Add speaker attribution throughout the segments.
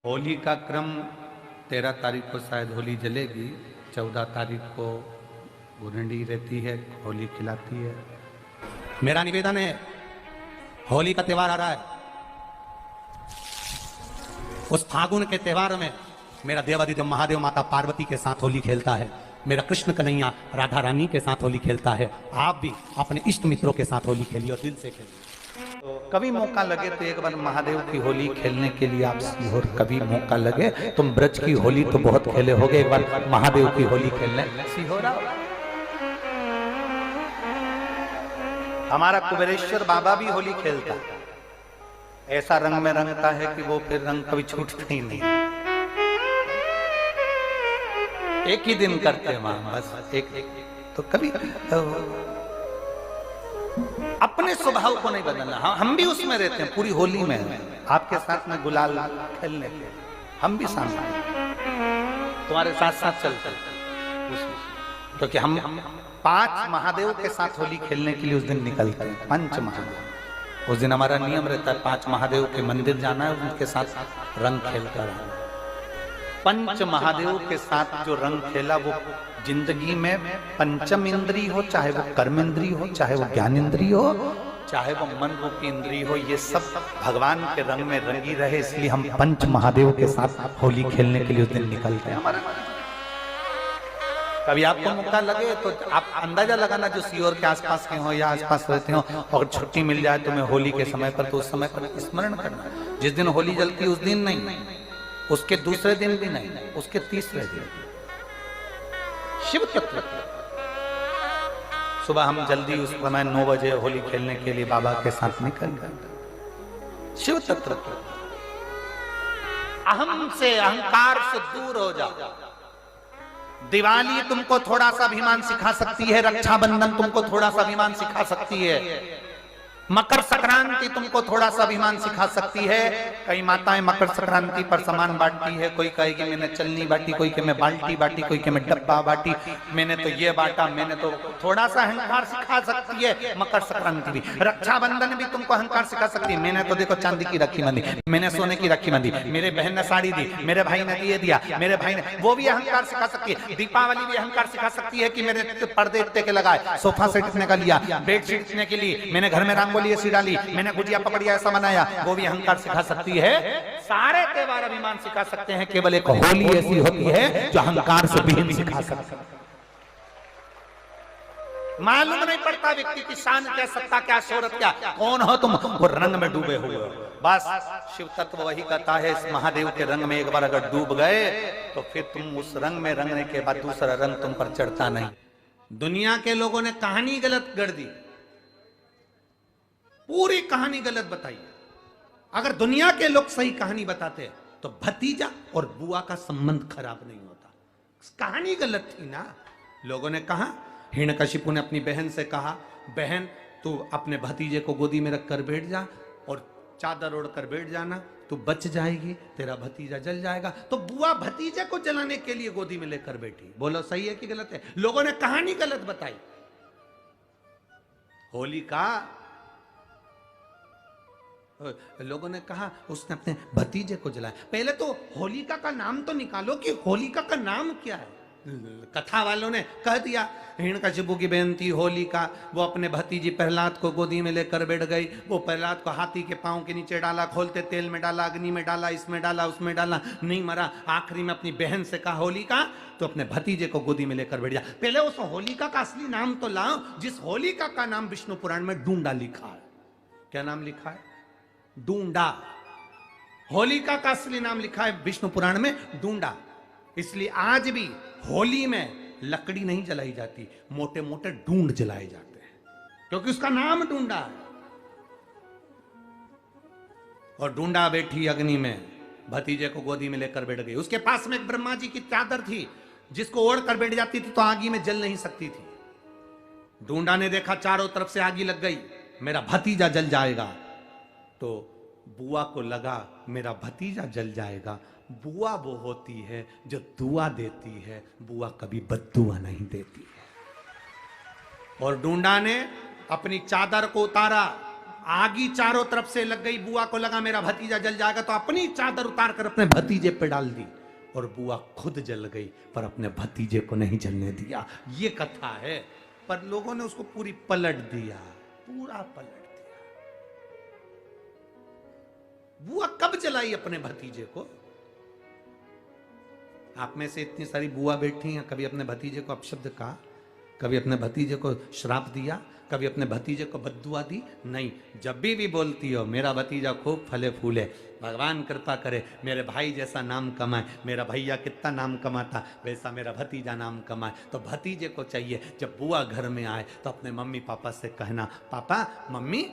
Speaker 1: होली का क्रम 13 तारीख को शायद होली जलेगी, 14 तारीख को गुरंडी रहती है, होली खिलाती है। मेरा निवेदन है, होली का त्योहार आ रहा है, उस फागुन के त्योहार में मेरा देवादिदेव महादेव माता पार्वती के साथ होली खेलता है, मेरा कृष्ण कन्हैया राधा रानी के साथ होली खेलता है। आप भी अपने इष्ट मित्रों के साथ होली खेलिए और दिल से खेलिए। तो कभी मौका लगे तो एक बार महादेव की होली खेलने के लिए आप सीहोर, कभी मौका लगे, तुम ब्रज की होली तो बहुत खेले होगे, एक बार महादेव की होली खेलने सीहोर आओ। हमारा कुबेरेश्वर बाबा भी होली खेलता है, ऐसा रंग में रंगता है कि वो फिर रंग कभी छूटता ही नहीं। एक ही दिन करते हैं वहां, बस एक तो कभी अपने स्वभाव को नहीं बदलना। हम भी उसमें रहते हैं, पूरी होली में आपके साथ में गुलाल खेलने के हम भी साथ तुम्हारे साथ साथ चलते हैं, क्योंकि हम 5 महादेव के साथ होली खेलने के लिए उस दिन निकलते हैं। 5 महादेव, उस दिन हमारा नियम रहता है 5 महादेव के मंदिर जाना है, उनके साथ रंग खेल कर आना। 5 महादेव के साथ जो रंग खेला वो जिंदगी में पंचम इंद्री हो, चाहे वो कर्म इंद्री हो, चाहे वो ज्ञान इंद्री हो, चाहे वो मन रूपी इंद्री हो, ये सब भगवान के रंग में रंगी रहे, इसलिए हम 5 महादेव के साथ होली खेलने के लिए उस दिन निकलते हैं। हमारे कभी आपको मौका लगे तो आप अंदाजा लगाना, जो सीहोर के आसपास के हो या आसपास रहते हो, और छुट्टी मिल जाए तुम्हें होली के समय पर, तो उस समय पर स्मरण करना, जिस दिन होली जलती है उस दिन नहीं, उसके दूसरे दिन भी नहीं, उसके तीसरे दिन शिव तत्व सुबह हम जल्दी उस समय 9 बजे होली खेलने के लिए बाबा के साथ निकल गए। शिव तत्व अहम से, अहंकार से दूर हो जाओ। दिवाली तुमको थोड़ा सा अभिमान सिखा सकती है, रक्षाबंधन तुमको थोड़ा सा अभिमान सिखा सकती है, मकर संक्रांति तुमको थोड़ा सा अभिमान सिखा सकती है। कई माताएं मकर संक्रांति पर सामान बांटती है, कोई कहेगी मैंने चलनी बांटी, कोई के मैं बाल्टी बांटी, कोई के मैं डब्बा बांटी, मैंने तो ये बांटा, मैंने तो थोड़ा सा अहंकार सिखा सकती है मकर संक्रांति भी। रक्षाबंधन भी तुमको अहंकार सिखा सकती है, मैंने तो देखो चांदी की राखी बांधी, मैंने सोने की राखी बांधी, मेरे बहन ने साड़ी दी, मेरे भाई ने ये दिया, मेरे भाई ने, वो भी अहंकार सिखा सकती है। दीपावली भी अहंकार सिखा सकती है कि मेरे पर्दे इतने के लगाए, सोफा सेट इतने का लिया, बेडशीट इतने के लिए, मैंने घर में रंगोली ऐसी डाली, मैंने गुजिया पपड़िया ऐसा बनाया, वो भी अहंकार सिखा सकती है। सारे त्योहार अभिमान सिखा सकते हैं, केवल एक होली ऐसी होती है जो अहंकार से विहीन सिखा सकती है। मालूम नहीं पड़ता व्यक्ति की शान क्या, सत्ता क्या, शोहरत क्या, कौन हो तुम, वो रंग में डूबे हुए हो। बस शिव तत्व वही कहता है, इस महादेव के रंग में एक बार अगर डूब गए तो फिर तुम उस रंग में रंगने के बाद दूसरा रंग तुम पर चढ़ता नहीं। दुनिया के लोगों ने कहानी गलत गढ़ दी, पूरी कहानी गलत बताई। अगर दुनिया के लोग सही कहानी बताते तो भतीजा और बुआ का संबंध खराब नहीं होता। कहानी गलत थी ना। लोगों ने कहा, हिरण्यकशिपु ने अपनी बहन से कहा, बहन तू अपने भतीजे को गोदी में रख कर बैठ जा और चादर ओढ़ कर बैठ जाना, तू बच जाएगी, तेरा भतीजा जल जाएगा। तो बुआ भतीजे को जलाने के लिए गोदी में लेकर बैठी। बोलो सही है कि गलत है? लोगों ने कहानी गलत बताई। होली का लोगों ने कहा उसने अपने भतीजे को जलाया। पहले तो होलिका का नाम तो निकालो कि होलिका का नाम क्या है। कथा वालों ने कह दिया हिरण्यकशिपु की बहन थी होलिका, वो अपने भतीजी प्रहलाद को गोदी में लेकर बैठ गई। वो प्रहलाद को हाथी के पांव के नीचे डाला, खोलते तेल में डाला, अग्नि में डाला, इसमें डाला, उसमें डाला, नहीं मरा। आखिरी में अपनी बहन से कहा होलिका तो अपने भतीजे को गोदी में लेकर बैठ जा। पहले उस होलिका का असली नाम तो लाओ, जिस होलिका का नाम विष्णु पुराण में डूंडा लिखा है। क्या नाम लिखा है? डूंडा। होलिका का असली नाम लिखा है विष्णु पुराण में डूंडा। इसलिए आज भी होली में लकड़ी नहीं जलाई जाती, मोटे मोटे डूंड जलाए जाते हैं, क्योंकि उसका नाम डूंडा है। और डूंडा बैठी अग्नि में, भतीजे को गोदी में लेकर बैठ गई। उसके पास में एक ब्रह्मा जी की चादर थी, जिसको ओढ़ कर बैठ जाती थी तो आगी में जल नहीं सकती थी। डूंडा ने देखा चारों तरफ से आगी लग गई, मेरा भतीजा जल जाएगा। तो बुआ को लगा मेरा भतीजा जल जाएगा। बुआ वो होती है जो दुआ देती है, बुआ कभी बद्दुआ नहीं देती है। और डूंडा ने अपनी चादर को उतारा, आगी चारों तरफ से लग गई, बुआ को लगा मेरा भतीजा जल जाएगा, तो अपनी चादर उतार कर अपने भतीजे पे डाल दी और बुआ खुद जल गई पर अपने भतीजे को नहीं जलने दिया। ये कथा है, पर लोगों ने उसको पूरी पलट दिया, पूरा पलट दिया। बुआ कब जलाई अपने भतीजे को? आप में से इतनी सारी बुआ बैठी हैं, कभी अपने भतीजे को अपशब्द कहा? कभी अपने भतीजे को श्राप दिया? कभी अपने भतीजे को बद्दुआ दी? नहीं। जब भी बोलती हो मेरा भतीजा खूब फले फूले, भगवान कृपा करे, मेरे भाई जैसा नाम कमाए, मेरा भैया कितना नाम कमाता वैसा मेरा भतीजा नाम कमाए, तो भतीजे को चाहिए जब बुआ घर में आए तो अपने मम्मी पापा से कहना, पापा मम्मी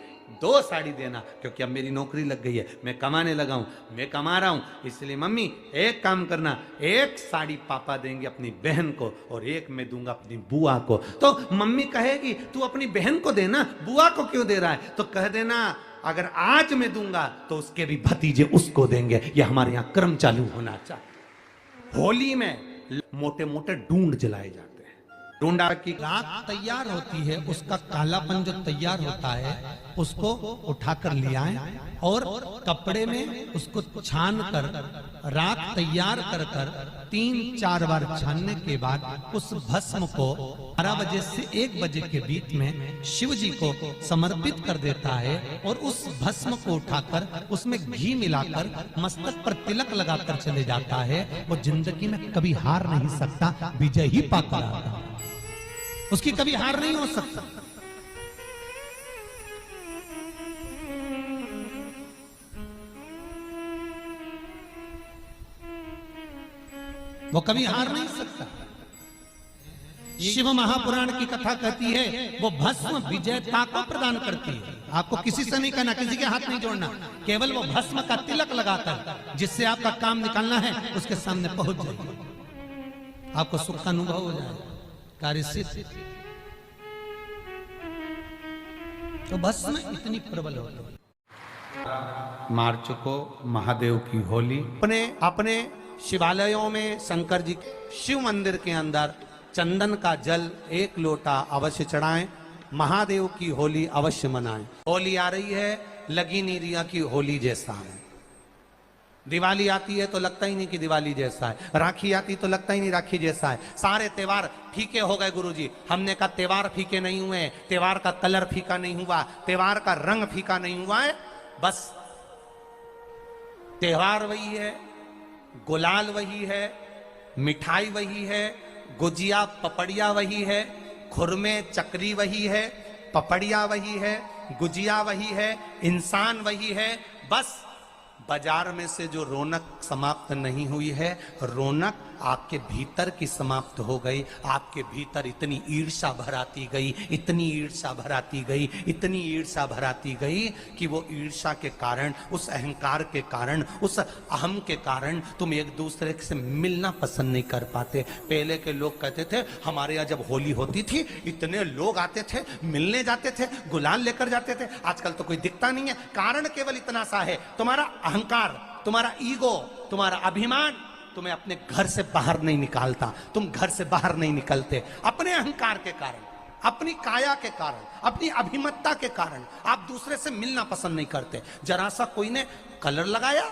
Speaker 1: 2 साड़ी देना, क्योंकि अब मेरी नौकरी लग गई है, मैं कमाने लगा हूं, मैं कमा रहा हूं, इसलिए मम्मी एक काम करना, 1 साड़ी पापा देंगे अपनी बहन को और 1 मैं दूंगा अपनी बुआ को। तो मम्मी कहेगी तू अपनी बहन को देना, बुआ को क्यों दे रहा है? तो कह देना अगर आज मैं दूंगा तो उसके भी भतीजे उसको देंगे। ये हमारे यहां क्रम चालू होना चाहिए। होली में मोटे मोटे ढूंढ जलाए जाते हैं। ढूंढा की राख तैयार होती है, उसका कालापन जो तैयार होता है उसको उठाकर ले आए और कपड़े में उसको छान कर राख तैयार कर 3-4 बार छानने के बाद उस भस्म को 12 बजे से 1 बजे के बीच में शिव जी को समर्पित कर देता है और उस भस्म को उठाकर उसमें घी मिलाकर मस्तक पर तिलक लगाकर चले जाता है। वो जिंदगी में कभी हार नहीं सकता, विजय ही पाकर आता, उसकी कभी हार नहीं हो सकता। वो कभी हार नहीं सकता। शिव महापुराण की कथा कहती है वो भस्म विजेता को प्रदान करती है। आपको किसी से नहीं कहना, किसी के हाथ नहीं जोड़ना, केवल वो भस्म का तिलक लगाकर जिससे आपका काम निकालना है उसके सामने पहुंच जाइए, आपको सुख का अनुभव हो जाए, कार्य सिद्ध। तो भस्म इतनी प्रबल होती है। मार्च को महादेव की होली अपने शिवालयों में शंकर जी शिव मंदिर के अंदर चंदन का जल 1 लोटा अवश्य चढ़ाएं। महादेव की होली अवश्य मनाएं। होली आ रही है, लगी नहीं रिया की होली जैसा है। दिवाली आती है तो लगता ही नहीं कि दिवाली जैसा है, राखी आती तो लगता ही नहीं राखी जैसा है। सारे त्योहार फीके हो गए गुरुजी। हमने कहा त्योहार फीके नहीं हुए, त्योहार का कलर फीका नहीं हुआ, त्योहार का रंग फीका नहीं हुआ है, बस त्योहार वही है, गुलाल वही है, मिठाई वही है, गुजिया पपड़िया वही है, खुरमे चकरी वही है, पपड़िया वही है, गुजिया वही है, इंसान वही है। बस बाजार में से जो रौनक समाप्त नहीं हुई है, रौनक आपके भीतर की समाप्त हो गई। आपके भीतर इतनी ईर्ष्या भराती गई, इतनी ईर्ष्या भराती गई, इतनी ईर्ष्या भराती गई कि वो ईर्ष्या के कारण, उस अहंकार के कारण, उस अहम के कारण तुम एक दूसरे से मिलना पसंद नहीं कर पाते। पहले के लोग कहते थे हमारे यहाँ जब होली होती थी इतने लोग आते थे, मिलने जाते थे, गुलाल लेकर जाते थे। आजकल तो कोई दिखता नहीं है। कारण केवल इतना सा है, तुम्हारा अहंकार, तुम्हारा ईगो, तुम्हारा अभिमान तुम्हें अपने घर से बाहर नहीं निकालता। तुम घर से बाहर नहीं निकलते अपने अहंकार के कारण, अपनी काया के कारण, अपनी अभिमतता के कारण। आप दूसरे से मिलना पसंद नहीं करते। जरा सा कोई ने कलर लगाया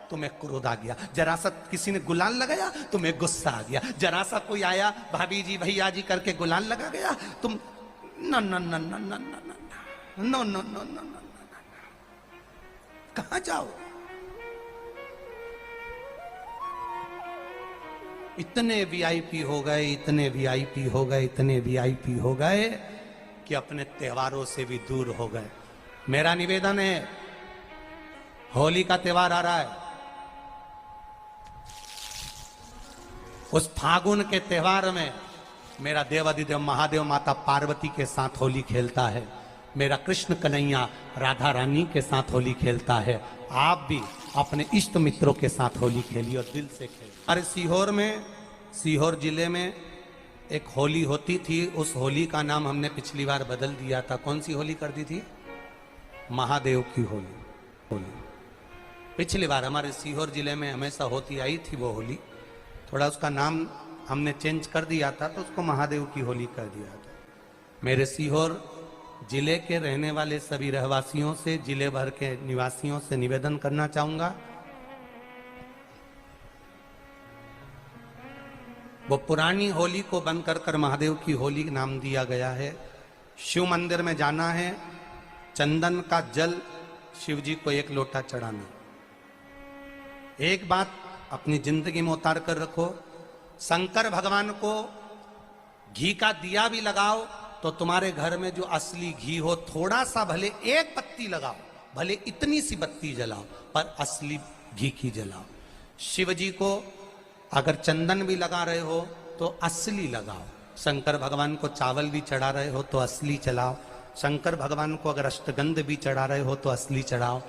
Speaker 1: तुम्हें क्रोध आ गया, जरा सा किसी ने गुलाल लगाया तुम्हें गुस्सा आ गया, जरा सा कोई आया भाभी जी भैया जी करके गुलाल लगा गया, तुम न न न न न न न न न न कहां जाओ। इतने वीआईपी हो गए, इतने वीआईपी हो गए, इतने वीआईपी हो गए कि अपने त्योहारों से भी दूर हो गए। मेरा निवेदन है, होली का त्योहार आ रहा है, उस फागुन के त्योहार में मेरा देवाधिदेव महादेव माता पार्वती के साथ होली खेलता है, मेरा कृष्ण कन्हैया राधा रानी के साथ होली खेलता है। आप भी अपने इष्ट मित्रों के साथ होली खेलिए और दिल से खेलिए। अरे सीहोर जिले में एक होली होती थी, उस होली का नाम हमने पिछली बार बदल दिया था। कौन सी होली कर दी थी? महादेव की होली। पिछली बार हमारे सीहोर जिले में हमेशा होती आई थी वो होली, थोड़ा उसका नाम हमने चेंज कर दिया था तो उसको महादेव की होली कर दिया था। मेरे सीहोर जिले के रहने वाले सभी रहवासियों से, जिले भर के निवासियों से निवेदन करना चाहूंगा, वो पुरानी होली को बंद कर महादेव की होली नाम दिया गया है। शिव मंदिर में जाना है, चंदन का जल शिव जी को 1 लोटा चढ़ाना। एक बात अपनी जिंदगी में उतार कर रखो, शंकर भगवान को घी का दिया भी लगाओ तो तुम्हारे घर में जो असली घी हो, थोड़ा सा भले 1 पत्ती लगाओ, भले इतनी सी बत्ती जलाओ, पर असली घी की जलाओ। शिव जी को अगर चंदन भी लगा रहे हो तो असली लगाओ। शंकर भगवान को चावल भी चढ़ा रहे हो तो असली चढ़ाओ। शंकर भगवान को अगर अष्टगंध भी चढ़ा रहे हो तो असली चढ़ाओ।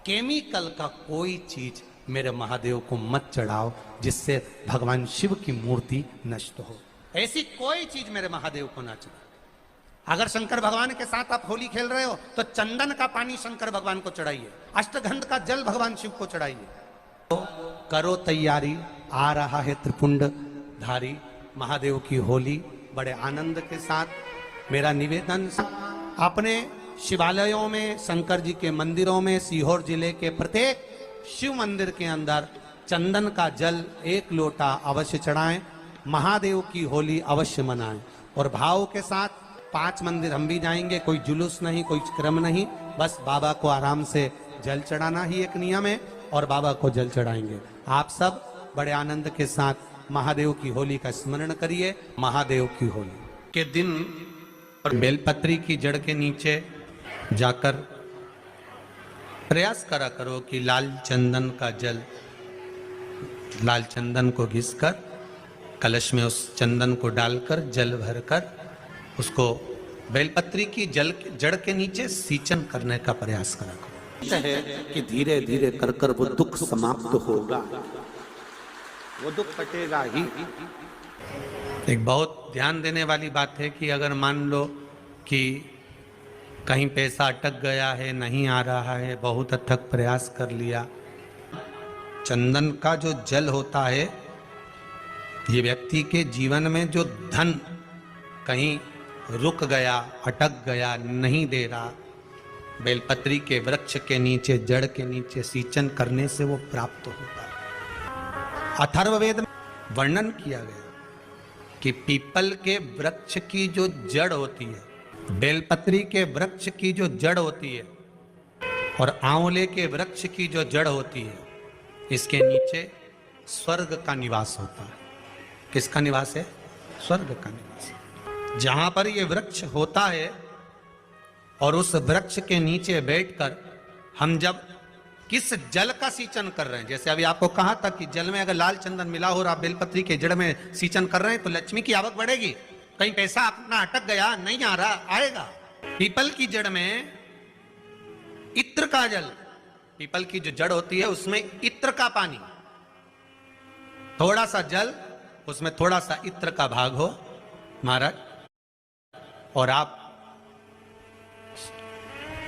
Speaker 1: केमिकल का कोई चीज मेरे महादेव को मत चढ़ाओ जिससे भगवान शिव की मूर्ति नष्ट हो। ऐसी कोई चीज मेरे महादेव को ना चढ़ाओ। अगर शंकर भगवान के साथ आप होली खेल रहे हो तो चंदन का पानी शंकर भगवान को चढ़ाइए, अष्टगंध का जल भगवान शिव को चढ़ाइए। तो करो तैयारी, आ रहा है त्रिपुंडधारी महादेव की होली। बड़े आनंद के साथ मेरा निवेदन, अपने शिवालयों में, शंकर जी के मंदिरों में, सीहोर जिले के प्रत्येक शिव मंदिर के अंदर चंदन का जल 1 लोटा अवश्य चढ़ाएं, महादेव की होली अवश्य मनाएं। और भाव के साथ 5 मंदिर हम भी जाएंगे, कोई जुलूस नहीं, कोई क्रम नहीं, बस बाबा को आराम से जल चढ़ाना ही एक नियम है और बाबा को जल चढ़ाएंगे। आप सब बड़े आनंद के साथ महादेव की होली का स्मरण करिए। महादेव की होली के दिन और बेलपत्री की जड़ के नीचे जाकर प्रयास करा करो कि लाल चंदन का जल, लाल चंदन को घिसकर कलश में उस चंदन को डालकर जल भरकर उसको बेलपत्री की जड़ के नीचे सींचन करने का प्रयास करा करो।
Speaker 2: है कि धीरे धीरे कर कर वो दुख समाप्त होगा, वो दुख कटेगा ही।
Speaker 1: एक बहुत ध्यान देने वाली बात है कि अगर मान लो कि कहीं पैसा अटक गया है, नहीं आ रहा है, बहुत अथक प्रयास कर लिया, चंदन का जो जल होता है ये व्यक्ति के जीवन में जो धन कहीं रुक गया, अटक गया, नहीं दे रहा, बेलपत्री के वृक्ष के नीचे, जड़ के नीचे सींचन करने से वो प्राप्त होता है। अथर्ववेद में वर्णन किया गया कि पीपल के वृक्ष की जो जड़ होती है, बेलपत्री के वृक्ष की जो जड़ होती है और आंवले के वृक्ष की जो जड़ होती है, इसके नीचे स्वर्ग का निवास होता है। किसका निवास है? स्वर्ग का निवास। जहां पर ये वृक्ष होता है और उस वृक्ष के नीचे बैठकर हम जब किस जल का सींचन कर रहे हैं, जैसे अभी आपको कहा था कि जल में अगर लाल चंदन मिला हो और आप बेलपत्री के जड़ में सींचन कर रहे हैं तो लक्ष्मी की आवक बढ़ेगी। कहीं पैसा अपना अटक गया, नहीं आ रहा, आएगा। पीपल की जड़ में इत्र का जल, पीपल की जो जड़ होती है उसमें इत्र का पानी, थोड़ा सा जल, उसमें थोड़ा सा इत्र का भाग हो महाराज, और आप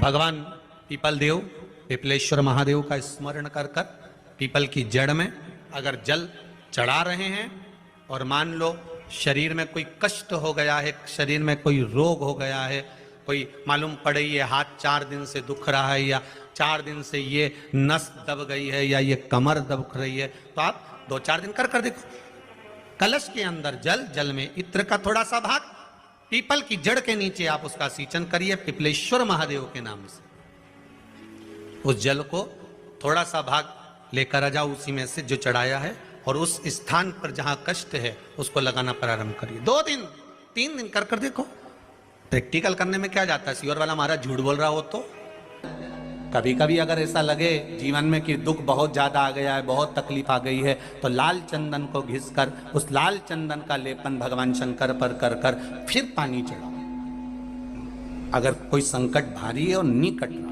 Speaker 1: भगवान पीपल देव, पीपलेश्वर महादेव का स्मरण कर कर पीपल की जड़ में अगर जल चढ़ा रहे हैं और मान लो शरीर में कोई कष्ट हो गया है, शरीर में कोई रोग हो गया है, कोई मालूम पड़े ये हाथ 4 दिन से दुख रहा है या 4 दिन से ये नस दब गई है या ये कमर दब रही है, तो आप 2-4 दिन कर देखो। कलश के अंदर जल, जल में इत्र का थोड़ा सा भाग, पीपल की जड़ के नीचे आप उसका सींचन करिए पीपलेश्वर महादेव के नाम से। उस जल को थोड़ा सा भाग लेकर आ जाओ उसी में से जो चढ़ाया है, और उस स्थान पर जहां कष्ट है उसको लगाना प्रारंभ करिए। 2 दिन 3 दिन कर देखो। प्रैक्टिकल करने में क्या जाता है? सीवर वाला महाराज झूठ बोल रहा हो तो कभी कभी अगर ऐसा लगे जीवन में कि दुख बहुत ज्यादा आ गया है, बहुत तकलीफ आ गई है, तो लाल चंदन को घिसकर उस लाल चंदन का लेपन भगवान शंकर पर कर कर फिर पानी चढ़ाओ। अगर कोई संकट भारी है और निकट रहा,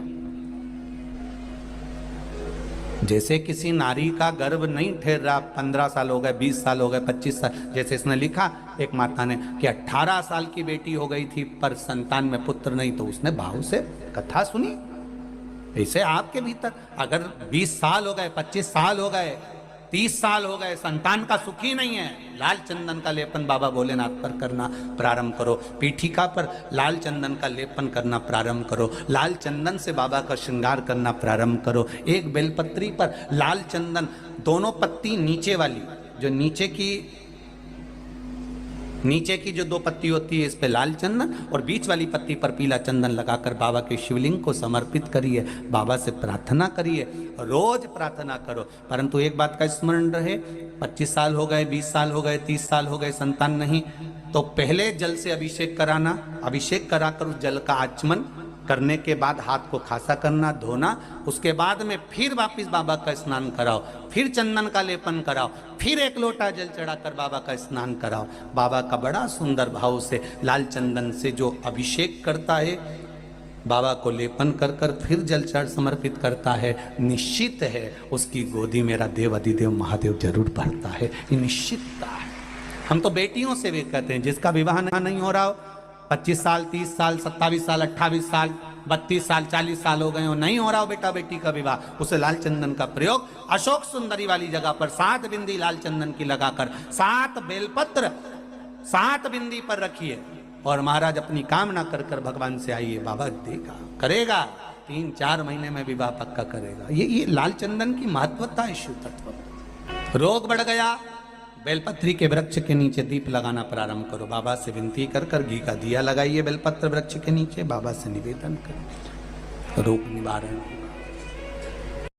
Speaker 1: जैसे किसी नारी का गर्भ नहीं ठहर रहा, 15 साल हो गए, 20 साल हो गए, 25 साल, जैसे इसने लिखा एक माता ने कि 18 साल की बेटी हो गई थी पर संतान में पुत्र नहीं, तो उसने भाव से कथा सुनी। ऐसे आपके भीतर अगर 20 साल हो गए, 25 साल हो गए, 30 साल हो गए, संतान का सुख ही नहीं है, लाल चंदन का लेपन बाबा भोलेनाथ पर करना प्रारंभ करो। पीठिका पर लाल चंदन का लेपन करना प्रारंभ करो। लाल चंदन से बाबा का श्रृंगार करना प्रारंभ करो। एक बेलपत्री पर लाल चंदन, दोनों पत्ती नीचे वाली, जो नीचे की जो 2 पत्ती होती है, इस पे लाल चंदन, और बीच वाली पत्ती पर पीला चंदन लगाकर बाबा के शिवलिंग को समर्पित करिए। बाबा से प्रार्थना करिए, रोज प्रार्थना करो। परंतु एक बात का स्मरण रहे, 25 साल हो गए, 20 साल हो गए, 30 साल हो गए, संतान नहीं, तो पहले जल से अभिषेक कराना, अभिषेक कराकर उस जल का आचमन करने के बाद हाथ को खासा करना, धोना, उसके बाद में फिर वापिस बाबा का स्नान कराओ, फिर चंदन का लेपन कराओ, फिर 1 लोटा जल चढ़ाकर बाबा का स्नान कराओ। बाबा का बड़ा सुंदर भाव से लाल चंदन से जो अभिषेक करता है, बाबा को लेपन कर कर फिर जल चढ़ समर्पित करता है, निश्चित है उसकी गोदी मेरा देव अधिदेव महादेव जरूर भरता है। ये निश्चितता है। हम तो बेटियों से भी कहते हैं, जिसका विवाह नहीं हो रहा हो, 25 साल, 30 साल, 27 साल, 28 साल, 32 साल, 40 साल हो गए हो, नहीं हो रहा हो बेटा बेटी का विवाह, उसे लाल चंदन का प्रयोग अशोक सुंदरी वाली जगह पर 7 बिंदी लाल चंदन की लगाकर 7 बेलपत्र 7 बिंदी पर रखिए और महाराज अपनी कामना कर कर भगवान से आइए, बाबा देगा, करेगा, 3-4 महीने में विवाह पक्का करेगा। ये लाल चंदन की महत्वता है शिव तत्व। रोग बढ़ गया, बेलपत्री के वृक्ष के नीचे दीप लगाना प्रारंभ करो। बाबा से विनती कर कर घी का दिया लगाइए बेलपत्र वृक्ष के नीचे, बाबा से निवेदन करो, रोग निवारण।